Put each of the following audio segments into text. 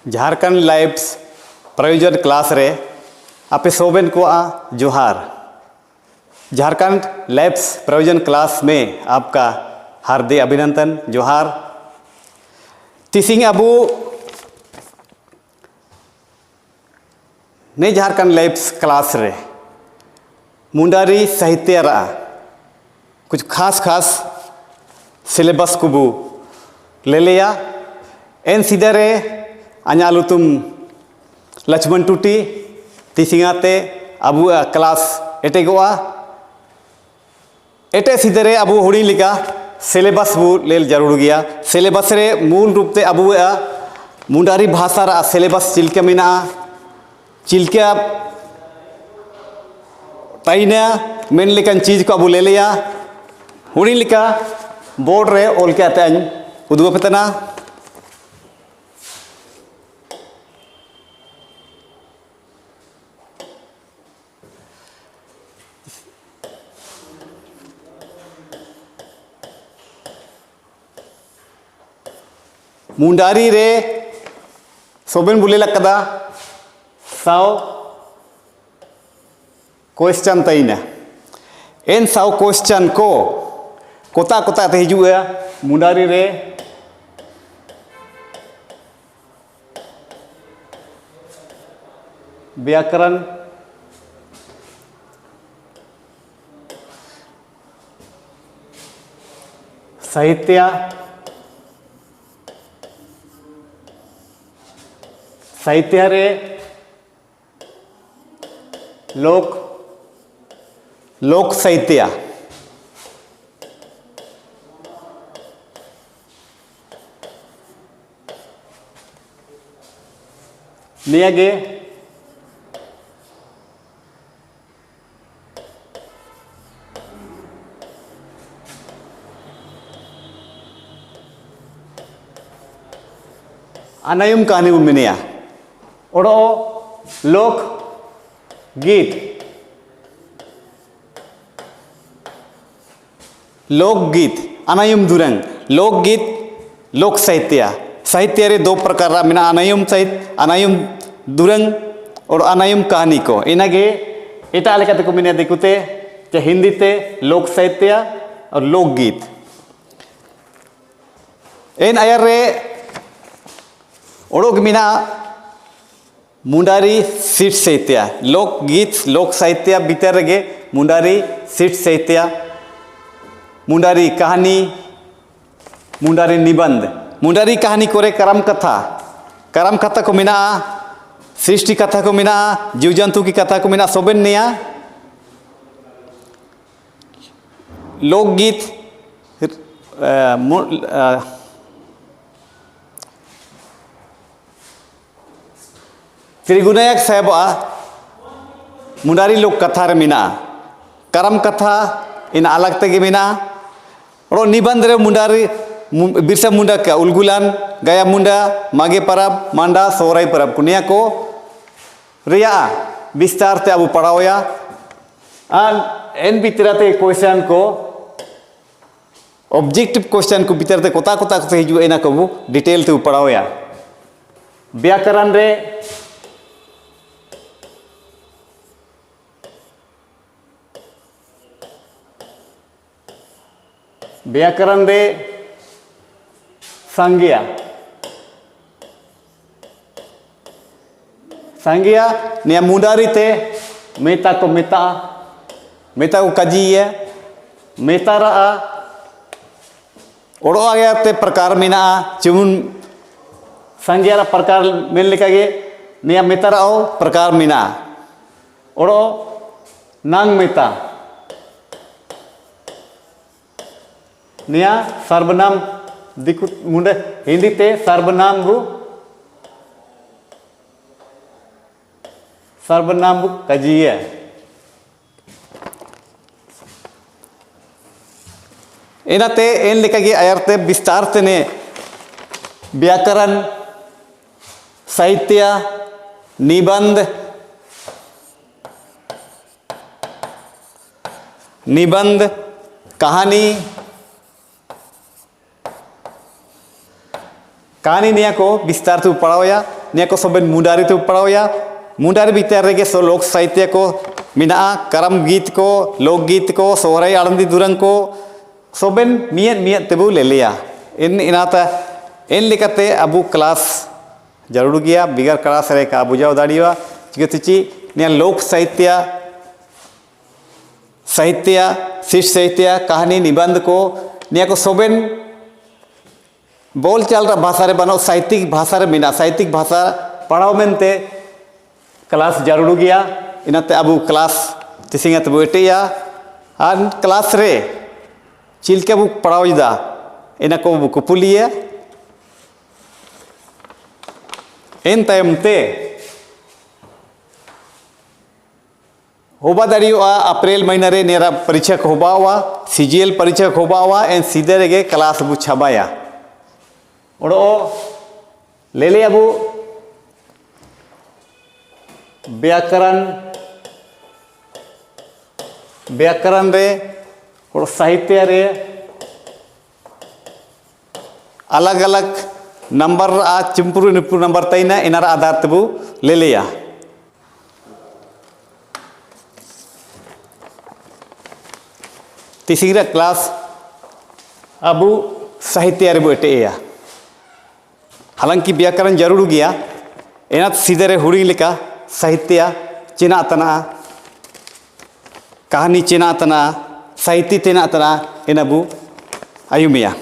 Jharkhand lives प्रयोजन class रे आपे सोबेन को जोहार। झारखंड लाइव्स प्रयोजन क्लास में आपका हार्दिक अभिनंदन जोहार। तिसिंग अबू ने झारखंड लाइव्स क्लास रे मुंडारी साहित्य रा कुछ खास खास सिलेबस को बू ले लिया। एन सीधे रे अनालुतुम लक्ष्मण टूटी तिसिंगाते अबू क्लास एटेगोआ एटे सीधे रे अबू हुड़ी लिका सिलेबस बू लेल जरूर गया। सिलेबस रे मूल रूप से अबू मुंडारी भाषा रा सिलेबस चिल्के मिना चिल्के ताइना मेन लेकन चीज को अबू ले लिया। हुड़ी लिका बोर्ड रे ओल के आते उदुआ पेतना मुंडारी रे सोबेन बुले लकदा साव क्वेश्चन तईना एन साव क्वेश्चन को कोता कोता ते हिजुआ मुंडारी रे व्याकरण साहित्य साहित्य रे लोक साहित्य नियागे अनायुम कहानी मिनिया ओडो लोक गीत अनायुम दुरंग लोकगीत लोक साहित्य साहित्य रे दो प्रकार रा मिना अनायुम साहित्य अनायुम दुरंग और अनायुम कहानी को इनागे एटा लेकाते को मिना दिकुते जे हिंदी ते लोक साहित्य और लोकगीत एन आयर रे ओडोग मिना मुंडारी सीट साहित्य लोकगीत लोक साहित्य भीतर गे मुंडारी सीट साहित्य मुंडारी कहानी मुंडारी निबंध मुंडारी कहानी कोरे करम कथा को मिना सृष्टि कथा को मिना जीव जंतु की कथा को मिना सोबेन निया लोकगीत त्रिगुणायक साहेब मुंडारी लोक कथा रे मिना करम कथा इन अलग तगे मिना और निबंध रे मुंडारी बिरसा मुंडा का उलगुलान गया मुंडा मागे परब मांडा सोराई परब कुनिया को रिया विस्तार ते अबू पढ़ाओया एन भीतरते क्वेश्चन को ऑब्जेक्टिव क्वेश्चन को भीतर ते कोता कोता से हिजु एना को बू डिटेल ते पढ़ाओया। व्याकरण रे व्याकरण रे संज्ञा ने मुंडारी ते मेता को कजी है मेता रा ओडो आ गया ते प्रकार मिना चुन संज्ञा रा प्रकार मेन लेका गे निया मेता रा प्रकार मिना ओडो नांग मेता निया सर्वनाम दिकु मुंडे हिंदी ते सर्वनाम बु कजिए इनाते एन लेका गे आयरते विस्तार ते ने व्याकरण साहित्य निबंध कहानी कहानी निया को विस्तार से पढ़ाओया निया को सोबेन मुंडारी ते पढ़ाओ या मुंडारी भीतर रे सो लोक साहित्य को मिना करम गीत को लोक गीत को सोहराई आनंदी दुरंग को सोबेन मियत मियत तेबू ले लिया इन इनाता इन लिखते अबू क्लास जरूर गया बिगर क्लास रे का बुझाव दाड़िया चिकतिची निया लोक साहित्य शिष्ट साहित्य कहानी निबंध को निया को सोबेन बोल चाल भाषा रे बनो साहित्यिक भाषा रे मिना साहित्यिक भाषा पढ़ाओ मेनते क्लास जरूर गया इनाते अबू क्लास तिसिंग तबू एटेया आर क्लास रे चिलके बुक पढ़ाओ इदा इना को बुक पुलिया इन तयमते होबा दाड़ियोआ अप्रैल महीना रे नेरा परीक्षा होबावा सीजीएल परीक्षा होबावा एन सीधे रेगे क्लास बु छबाया ओडो ले ले अबू व्याकरण रे और साहित्य रे अलग अलग नंबर आ चिंपुर निपुर नंबर तैना इनार आधार तबू ले लिया तीसरा क्लास अबू साहित्य रे बेटेया हालांकि व्याकरण जरूर गया एना सीधे रे हुड़ी लिका साहित्य चिना तना कहानी चिना तना साहित्य चिना तना इनबू आयुमिया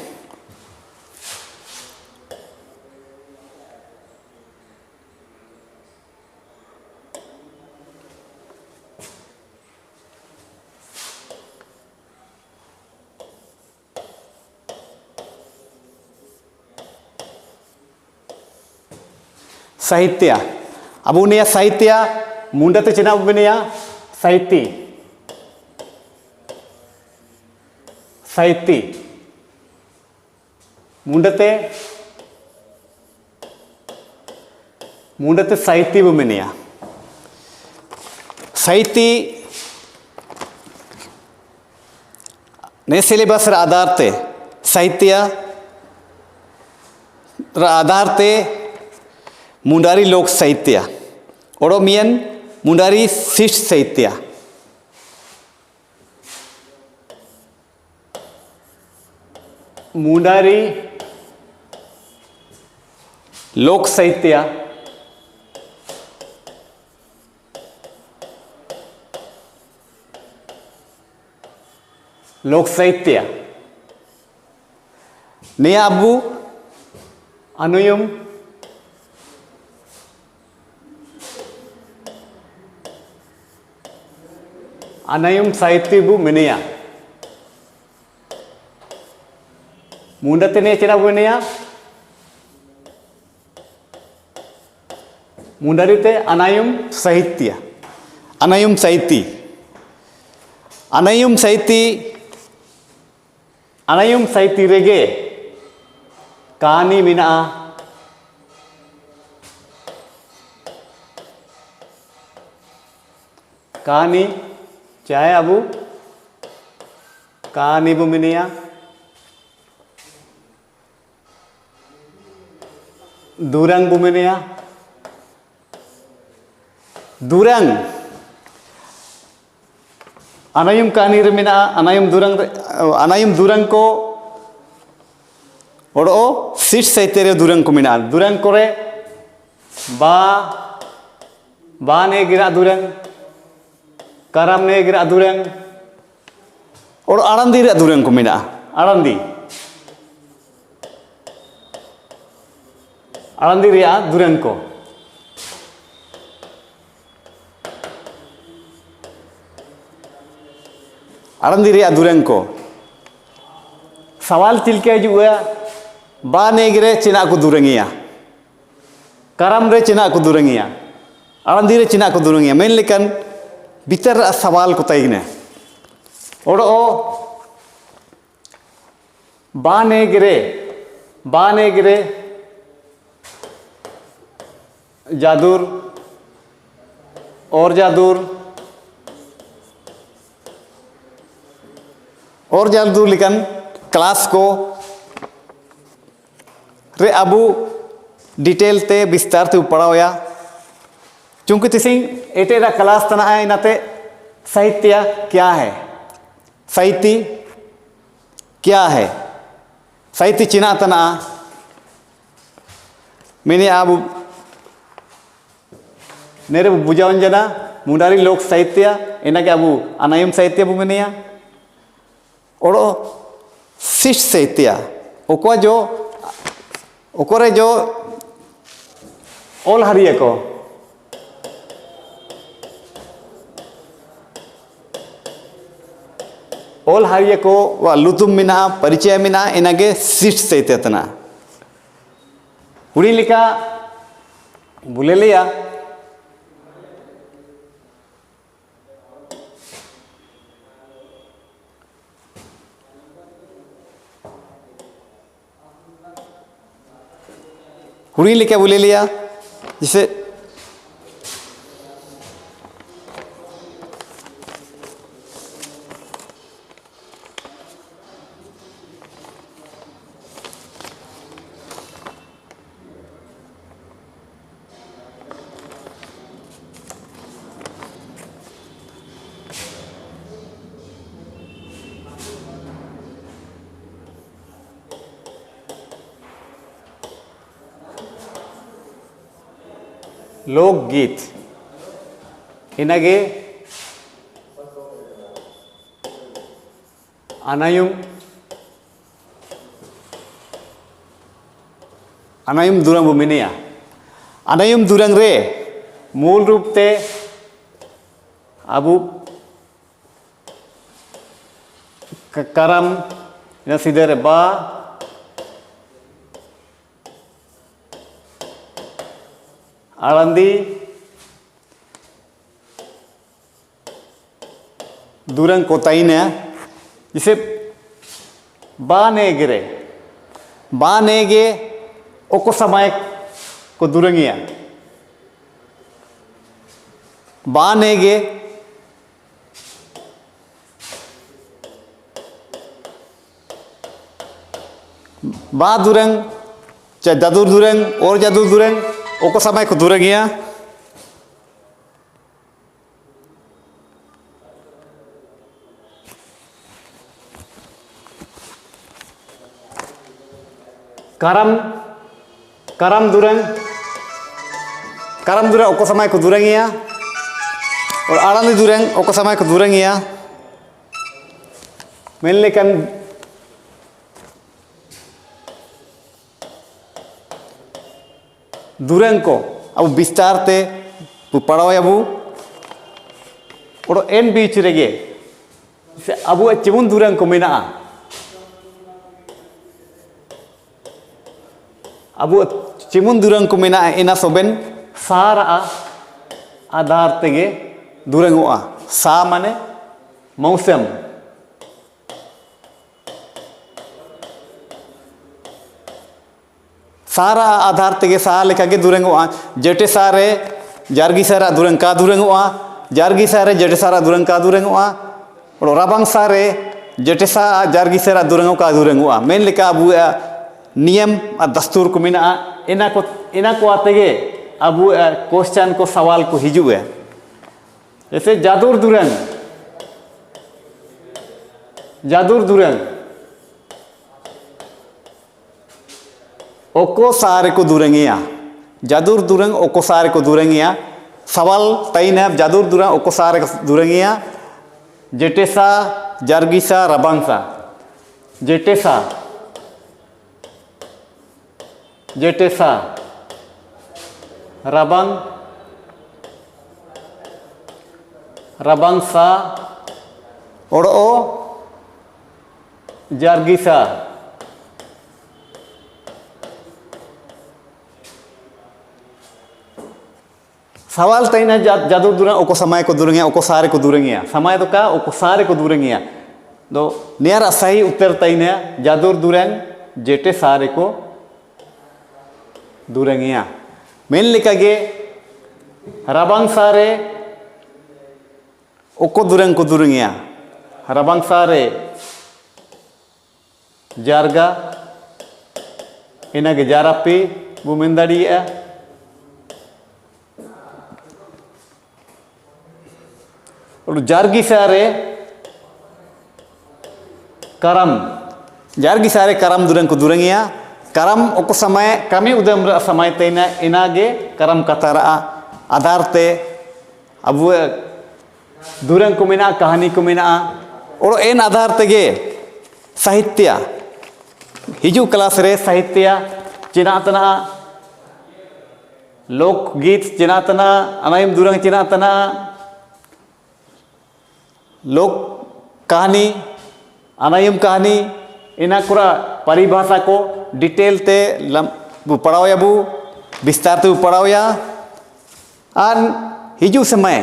साहित्य अब उन्हें साहित्य मुंडते चिना बनिया साहित्य मुंडते साहित्य बनिया साहित्य ने सिलेबस आधार ते साहित्य आधार ते मुंडारी लोक साहित्य ओडोमियन मुंडारी शिष्ट साहित्य मुंडारी लोक साहित्य निया अबू अनुयुम अनयुम साहित्य बु मिनिया मुंडते ने चिना बनिया मुंडरीते अनयुम साहित्य रेगे कहानी मिना कहानी चाहे अबू कहानी बु मिनिया दुरंग बु मिनिया दुरंग अनायुम कहानी रे मिना अनायुम दुरंग को ओडो शिष्ट साहित्य रे दुरंग को मिना दुरंग करे बा ने गिरा दुरंग करम ने गिरा दुरंग और आनंदी रे दुरंग को मिना आनंदी रे दुरंग को आनंदी रे दुरंग को सवाल चिलके जुआ बा ने गिरे चिना को दुरंगिया करम रे चिना को दुरंगिया आनंदी रे चिना को दुरंगिया मेन लेकिन बितर सवाल को तयने ओडो बाने गिरे जादूर और जादूर लिकन क्लास को रे अबू डिटेल ते विस्तार ते पढ़ाया चूंकि तिसिंग एटेरा क्लास तना है इनाते साहित्य क्या है साहित्य क्या है साहित्य चिना तना मैंने अब नेरे बुझावन जना मुंडारी लोक साहित्य इना के अब अनायम साहित्य बु मेनिया और शिष्ट साहित्य ओको जो ओकोरे जो ऑल हरिये को ऑल हरिये को वा लुतुम मिना परिचय मिना इनागे शिष्ट साहित्य तना हुड़ी लिखा बुले लिया हुड़ी लिखा बुले लिया जिसे लोकगीत इनगे अनायुम अनायुम दुरंग बुमिनिया अनायुम दुरंग रे मूल रूप ते अबु करम ina sidere ba आळंदी दूरंग कोताई ने जिसे बानेगे ओको समय को दूरंगिया बानेगे बा दूरंग चाहे जादूर दूरंग और जादूर दूरंग ओको समय को दूरंगिया करम दूरंग ओको समय को दूरंगिया और आड़ंदी दूरंग ओको समय को दूरंगिया मेन लेकिन दूरंग को अब विस्तार ते पढ़ाओ अबू और एन बीच रेगे से अबू चिमुन दूरंग को मेना अबू चिमुन दूरंग को मेना इना सोबेन सारा आधार तेगे दूरंगोआ सा माने मौसम सारा आधार तेगे सा लेखा के दूरंगोआ जेटे सारे जारगी सारा दूरंग का दूरंगोआ जारगी सारे जेटे सारा दूरंग का दूरंगोआ और राबांग सारे जेटे सा जारगी सारा दूरंगो का दूरंगोआ मेन लेका अबू नियम और दस्तूर को मिना इना को आतेगे अबू क्वेश्चन को सवाल को हिजू है जैसे जादूर दूरंग ओको सारे को दूरंगिया जादूर दूरंग ओको सारे को दूरंगिया सवाल तई ने जादूर दूरंग ओको सारे को दूरंगिया जेटेसा जारगीसा रबांसा जेटेसा रबांसा और ओ जारगीसा सवाल तई ना जादूर दूरंग ओको समय को दूरंगिया ओको सारे को दूरंगिया समय तो का ओको सारे को दूरंगिया तो नियर सही उत्तर तई ने जादूर दूरंग जेटे सारे को दूरंगिया मेन लिखा गे रबांग सारे ओको दूरंग को दूरंगिया रबांग सारे जारगा इना के जारापी bu men daᱲिएगा और जारगी सारे करम जारगी सारे करम दुरंग को दुरंगिया करम ओको समय कमी उदम समय तेना इनागे करम कतारा आधार ते अब दुरंग को मेना कहानी को मेना और एन आधार तेगे साहित्य हिजू क्लास रे साहित्य चिनातना लोकगीत चिनातना अनायम दुरंग चिनातना लोक कहानी अनायम कहानी इना कुरा परिभाषा को डिटेल ते पढ़ाओ या बु विस्तार ते पढ़ाओ या आन हिजू समय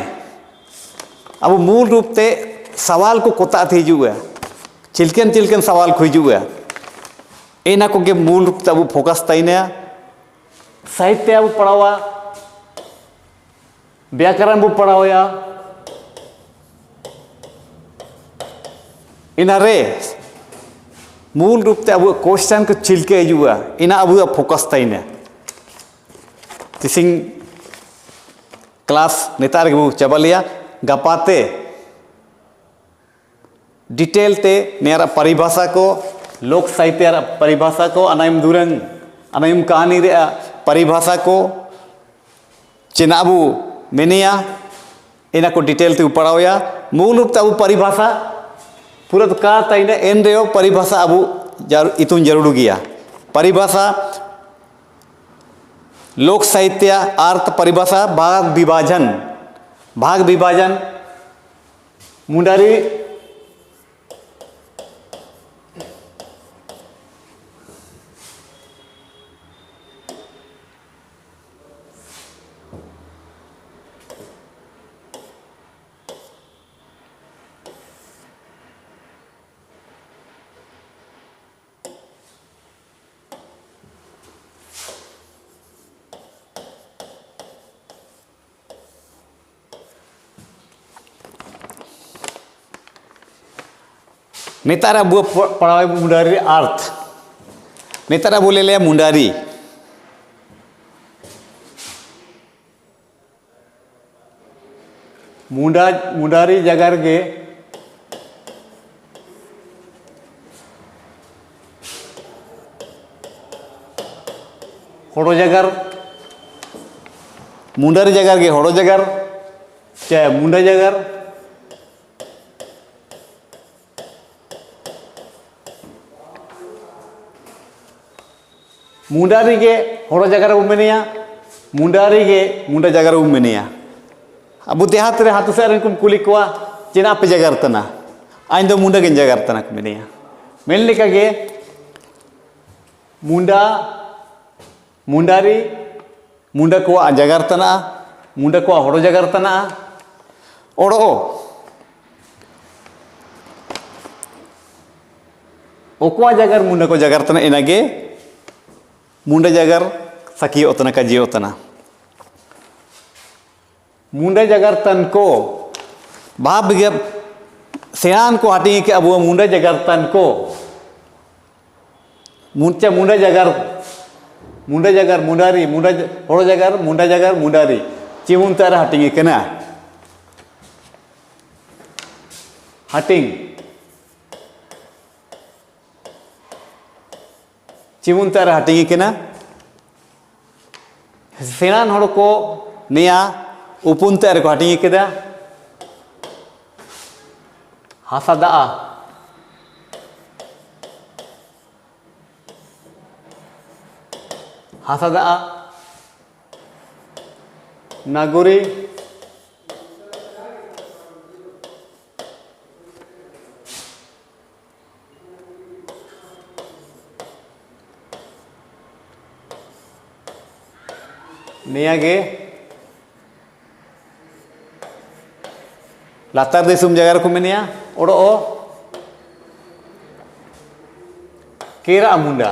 अब मूल रूप ते सवाल को कोता थे हिजू है चिलकन चिलकन सवाल को हिजू है इना को के मूल रूप ते अब फोकस ताइने साहित्य अब पढ़ावा व्याकरण बु पढ़ाओ या इना रे मूल रूप से अब क्वेश्चन को चिलके हिजुआ इना अब फोकस ताइने तिसिंग क्लास नेतार के चाबा लिया गपाते डिटेल ते नेरा परिभाषा को लोक साहित्य परिभाषा को अनायम दुरंग अनायम कहानी रे परिभाषा को चिनाबू मेनिया इना को डिटेल ते पढ़ाओ या मूल रूप से अब परिभाषा पूरा तो का ताइने एन रेओ परिभाषा अब इतुन जरूर गया परिभाषा लोक साहित्य अर्थ परिभाषा भाग विभाजन मुंडारी नेतारा बुआ पढ़ावे मुंडारी अर्थ नेतारा बोले ले मुंडारी मुंडारी जगर गे होड़ो जगर मुंडारी जगर गे होड़ो जगर चाहे मुंडा जगर मुंडारी के होड़ो जगह उमेनिया मुंडारी के मुंडा जगह उमेनिया अब देहात रे हाथु से कुम कुली कोआ चिना पे जगह तना आइन दो मुंडा के जगह तना कुमेनिया मेन लेका के मुंडा मुंडारी मुंडा को जगह तना मुंडा को होड़ो जगह तना ओड़ो ओकुआ जगह मुंडा को जगह तना इनागे मुंडा जगर सकी उतना का जियो तना मुंडा जगर तन को भाव सेयान को हटी के अब वो मुंडा जगर तन को मुंडा जगर मुंडारी मुंडा होड़ो जगर मुंडारी चिमुन तार हटिंग कना हटिंग चिमुन तार हटिंग कना सेनान हड़ को निया उपुन तार को हटिंग केदा हासादा हासादा नागुरी नियागे लातार दिसुम जगह को मेनिया ओड़ो केरा मुंडा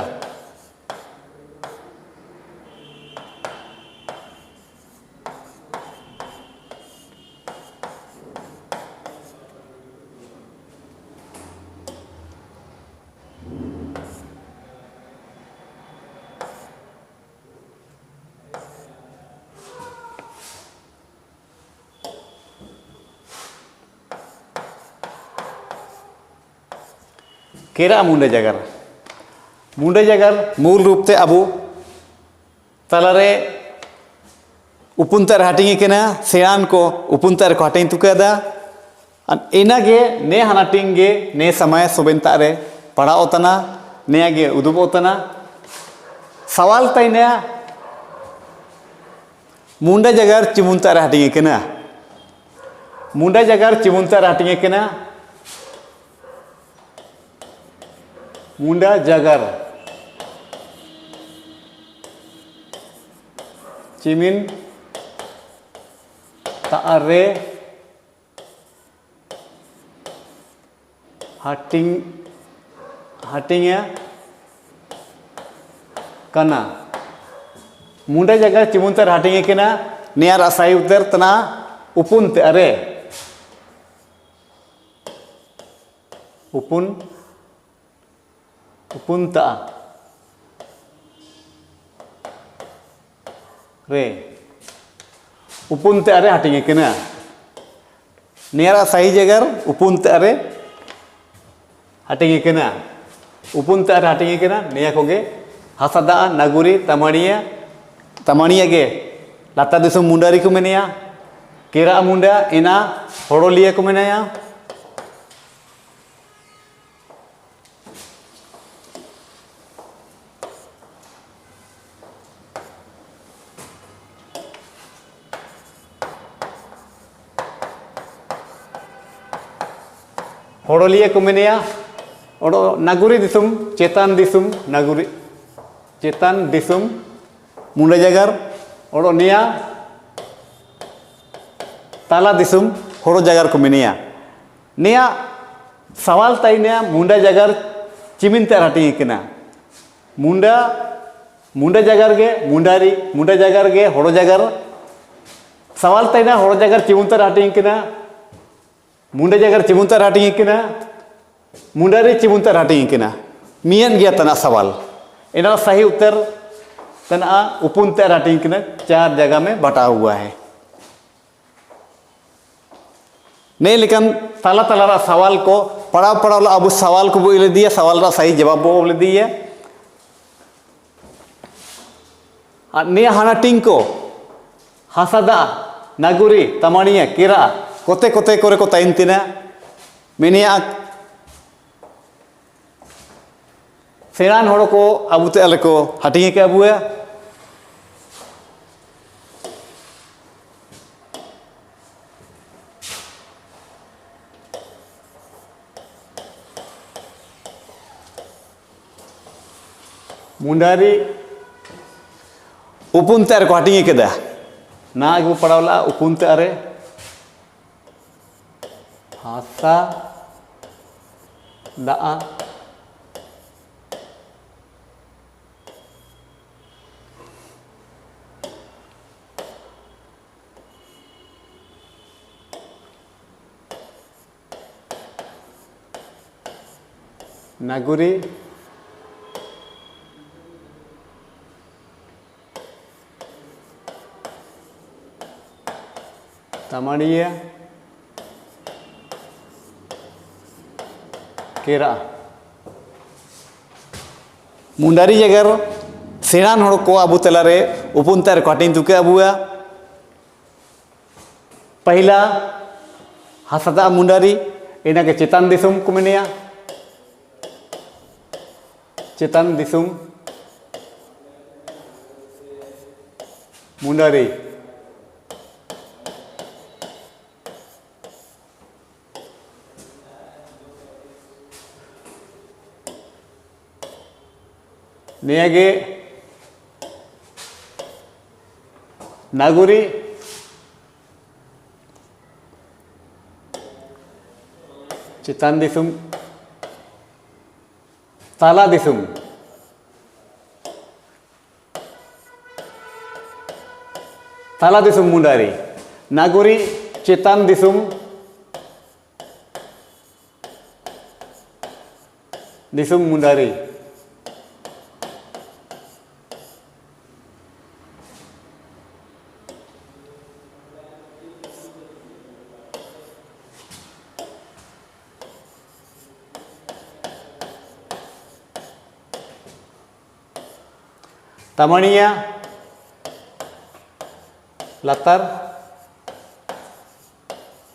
केरा मुंडा जागर मूल रूप से अबू तलारे उपुनतर हाटिंग केना सेरान को उपुनतर को हाटिंग तुकेदा इनागे ने हानाटिंगे ने समय सोबेंता रे पढ़ाओ तना नेगे उदुबो तना सवाल तैने मुंडा जगर चिमुनतर हाटिंग केना मुंडा जगर चिमुनतर हाटिंग केना मुंडा जगर चिमिन तारे हाटिंग कना मुंडा जगह चिमुनतर हाटिंग केना नियर असाई उतर तना उपुन अरे उपुनता रे उपुनते अरे हाटिंग केना नियर असाई जगर उपुनते अरे हाटिंग केना उपुनते अरे हाटिंग केना निया कोगे हासादा नागुरी तमानिया गे लाता दिसुम मुंडारी को मेनिया केरा मुंडा इना होड़ोलिया को मेनाया होड़ोलिया को मेनिया और नागुरी दिसुम चेतान दिसुम नागुरी चेतान दिसुम मुंडा जगर और निया ताला दिसुम होड़ो जगर को मेनिया निया सवाल ताइने मुंडा जगर चिमिन ते हाटिंग केना मुंडा जगर गे मुंडारी मुंडा जगर गे होड़ो जगर सवाल ताइने होड़ो जगर चिमुनतर हाटिंग केना मुंडा जगर चिमुनतर हाटिंग केना मुंडारी चिमुनतर हाटिंग केना मियन गया तना सवाल इना सही उत्तर तना उपुनतर हाटिंग केना 4 जगह में बटा हुआ है नहीं लेकिन ताला ताला सवाल को पढ़ाओ अब सवाल को बोले दिया सवाल रा सही जवाब बोले दिए निया हानाटिंग को हासादा नागुरी तमानिया केरा कोते कोते करे को ताइन तिना मेनिया सेरान होड़ को अबुते अले को हाटिंग के अबुया मुंडारी उपुनते अरे को हाटिंग केदा ना आगु पढ़ावला उपुनते अरे हासा दा नागुरी तमानिया केरा मुंडारी जगर सेरान होड़ को अबू तलारे उपुनतर को हाटिंग तुके अबुआ पहला हासादा मुंडारी इना के चेतान दिसुम को मेनिया चेतान दिसुम मुंडारी नियागे नागुरी चेतान दिसुम ताला दिसुम Mundari नागुरी चेतान दिसुम Mundari Tamania latar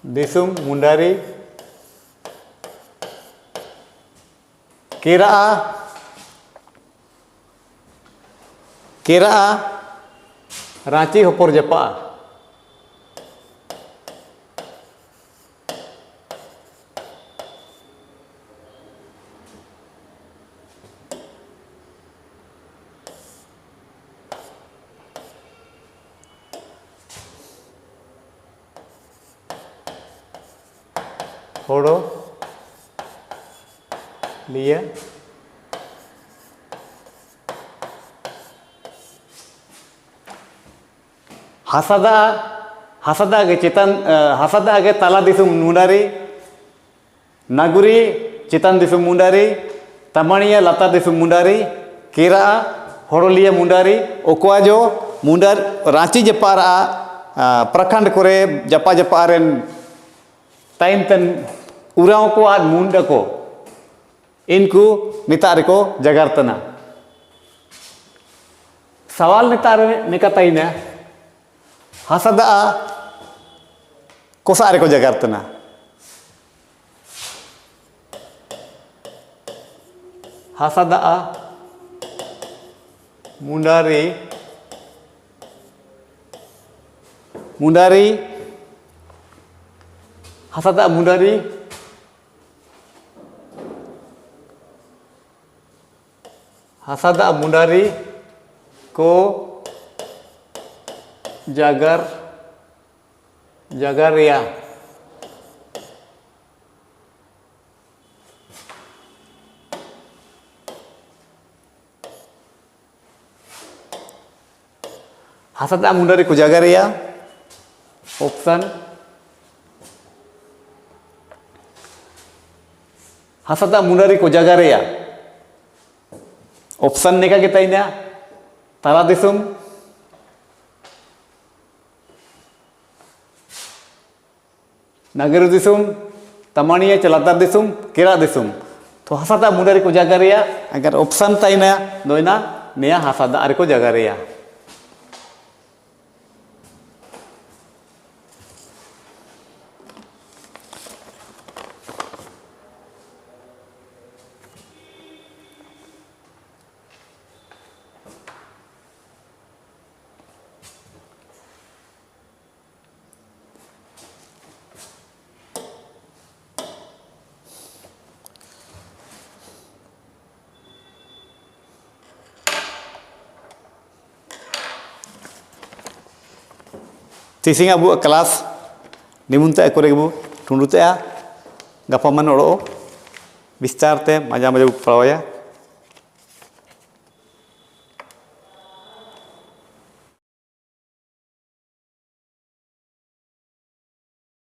disum mundari Kiraa Ranchi hopor japa Horo Lia Hasada ge citan hasada ge tala disum mundari Naguri citan disum mundari Tamania lata disum mundari Kira horolia mundari Okwajo mundar Ranchi japara Prakhand kore japa aren Tain ten urang ko ad munda ko inku nitar ko jagartana sawal nitar nikataina hasada kosa ko jagartana hasada mundari Hasada mundari ko jagaria Hasada mundari ko jagaria option Hasada mundari ko jagaria option neka kita ini tala disum Nagaru disum Tamania celata disum Kira disum to hasada mundari ko jagaria agar option taina doina nia hasada ari ko jagaria Tising abu kelas nimunta ekore bu tundute a gapaman oro bistar te maja maja pawaya